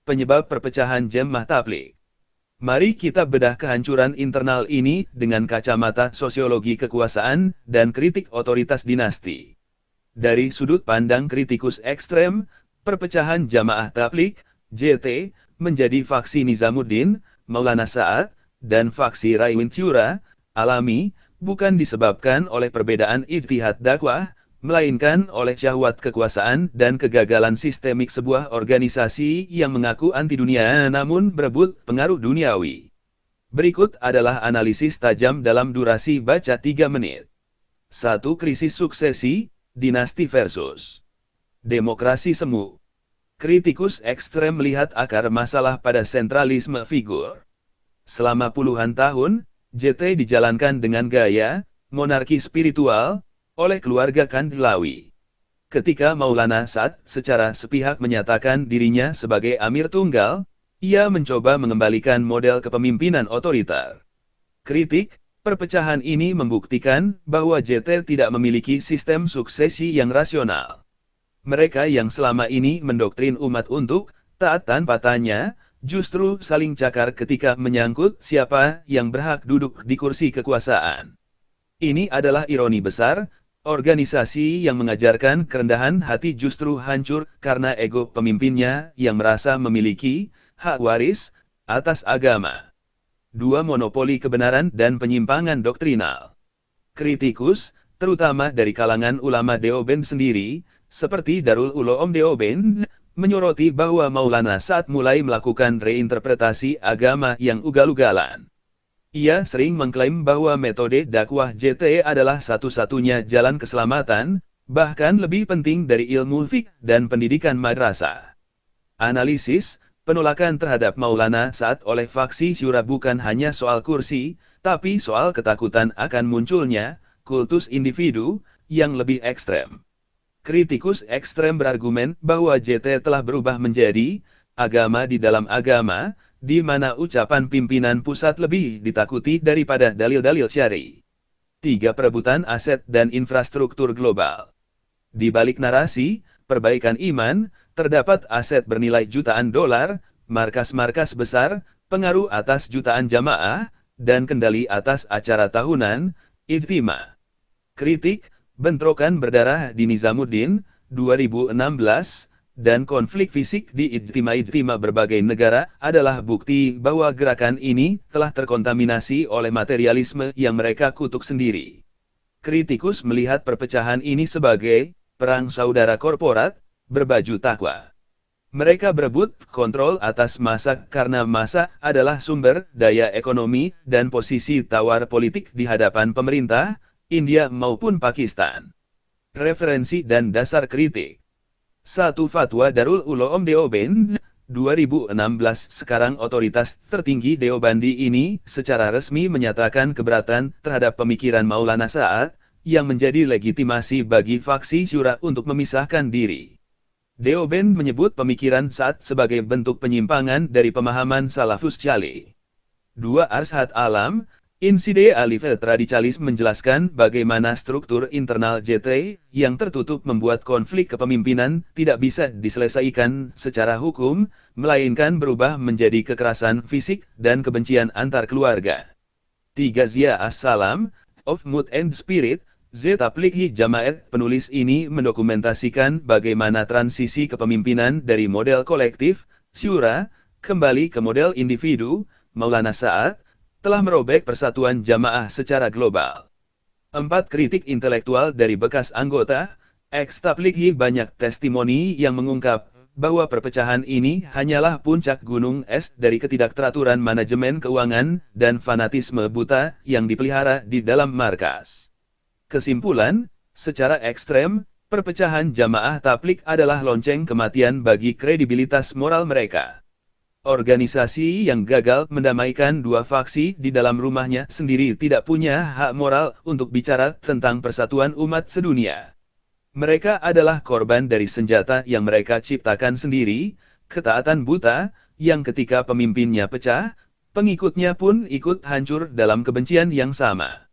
Penyebab perpecahan Jemaah Tabligh. Mari kita bedah kehancuran internal ini dengan kacamata sosiologi kekuasaan dan kritik otoritas dinasti. Dari sudut pandang kritikus ekstrem, perpecahan Jamaah Tabligh, JT, menjadi faksi Nizamuddin, Maulana Sa'ad, dan faksi Raiwin Syura, alami, bukan disebabkan oleh perbedaan ijtihad dakwah, melainkan oleh syahwat kekuasaan dan kegagalan sistemik sebuah organisasi yang mengaku anti dunia namun berebut pengaruh duniawi. Berikut adalah analisis tajam dalam durasi baca 3 menit. 1. Krisis suksesi, dinasti versus demokrasi semu. Kritikus ekstrem melihat akar masalah pada sentralisme figur. Selama puluhan tahun, JT dijalankan dengan gaya monarki spiritual oleh keluarga Kandhlawi. Ketika Maulana Sa'ad secara sepihak menyatakan dirinya sebagai Amir Tunggal, ia mencoba mengembalikan model kepemimpinan otoriter. Kritik, perpecahan ini membuktikan bahwa JT tidak memiliki sistem suksesi yang rasional. Mereka yang selama ini mendoktrin umat untuk taat tanpa tanya, justru saling cakar ketika menyangkut siapa yang berhak duduk di kursi kekuasaan. Ini adalah ironi besar. Organisasi yang mengajarkan kerendahan hati justru hancur karena ego pemimpinnya yang merasa memiliki hak waris atas agama. 2. Monopoli kebenaran dan penyimpangan doktrinal. Kritikus, terutama dari kalangan ulama Deoband sendiri, seperti Darul Uloom Deoband, menyoroti bahwa Maulana Sa'ad mulai melakukan reinterpretasi agama yang ugal-ugalan. Ia sering mengklaim bahwa metode dakwah JT adalah satu-satunya jalan keselamatan, bahkan lebih penting dari ilmu fiqh dan pendidikan madrasah. Analisis, penolakan terhadap Maulana Sa'ad oleh faksi Syura bukan hanya soal kursi, tapi soal ketakutan akan munculnya kultus individu yang lebih ekstrem. Kritikus ekstrem berargumen bahwa JT telah berubah menjadi agama di dalam agama, di mana ucapan pimpinan pusat lebih ditakuti daripada dalil-dalil syar'i. 3. Perebutan aset dan infrastruktur global. Di balik narasi, perbaikan iman, terdapat aset bernilai jutaan dolar, markas-markas besar, pengaruh atas jutaan jamaah, dan kendali atas acara tahunan, ijtima. Kritik, bentrokan berdarah di Nizamuddin, 2016, dan konflik fisik di ijtima-ijtima berbagai negara adalah bukti bahwa gerakan ini telah terkontaminasi oleh materialisme yang mereka kutuk sendiri. Kritikus melihat perpecahan ini sebagai perang saudara korporat berbaju takwa. Mereka berebut kontrol atas massa karena massa adalah sumber daya ekonomi dan posisi tawar politik di hadapan pemerintah, India maupun Pakistan. Referensi dan dasar kritik. 1. Fatwa Darul Uloom Deoband, 2016. Sekarang otoritas tertinggi Deobandi ini secara resmi menyatakan keberatan terhadap pemikiran Maulana Sa'ad, yang menjadi legitimasi bagi faksi Syura untuk memisahkan diri. Deoband menyebut pemikiran Sa'ad sebagai bentuk penyimpangan dari pemahaman Salafus Salih. 2. Arshad Alam, Inside Alif Tradicalis menjelaskan bagaimana struktur internal JT yang tertutup membuat konflik kepemimpinan tidak bisa diselesaikan secara hukum, melainkan berubah menjadi kekerasan fisik dan kebencian antar keluarga. 3. Zia As-Salam, Of Mood and Spirit, Z Tablighi Jamaat. Penulis ini mendokumentasikan bagaimana transisi kepemimpinan dari model kolektif, Syura, kembali ke model individu, Maulana Sa'ad, telah merobek persatuan jamaah secara global. 4. Kritik intelektual dari bekas anggota, ex-Tablighi. Banyak testimoni yang mengungkap bahwa perpecahan ini hanyalah puncak gunung es dari ketidakteraturan manajemen keuangan dan fanatisme buta yang dipelihara di dalam markas. Kesimpulan, secara ekstrem, perpecahan jamaah Tabligh adalah lonceng kematian bagi kredibilitas moral mereka. Organisasi yang gagal mendamaikan dua faksi di dalam rumahnya sendiri tidak punya hak moral untuk bicara tentang persatuan umat sedunia. Mereka adalah korban dari senjata yang mereka ciptakan sendiri, ketaatan buta, yang ketika pemimpinnya pecah, pengikutnya pun ikut hancur dalam kebencian yang sama.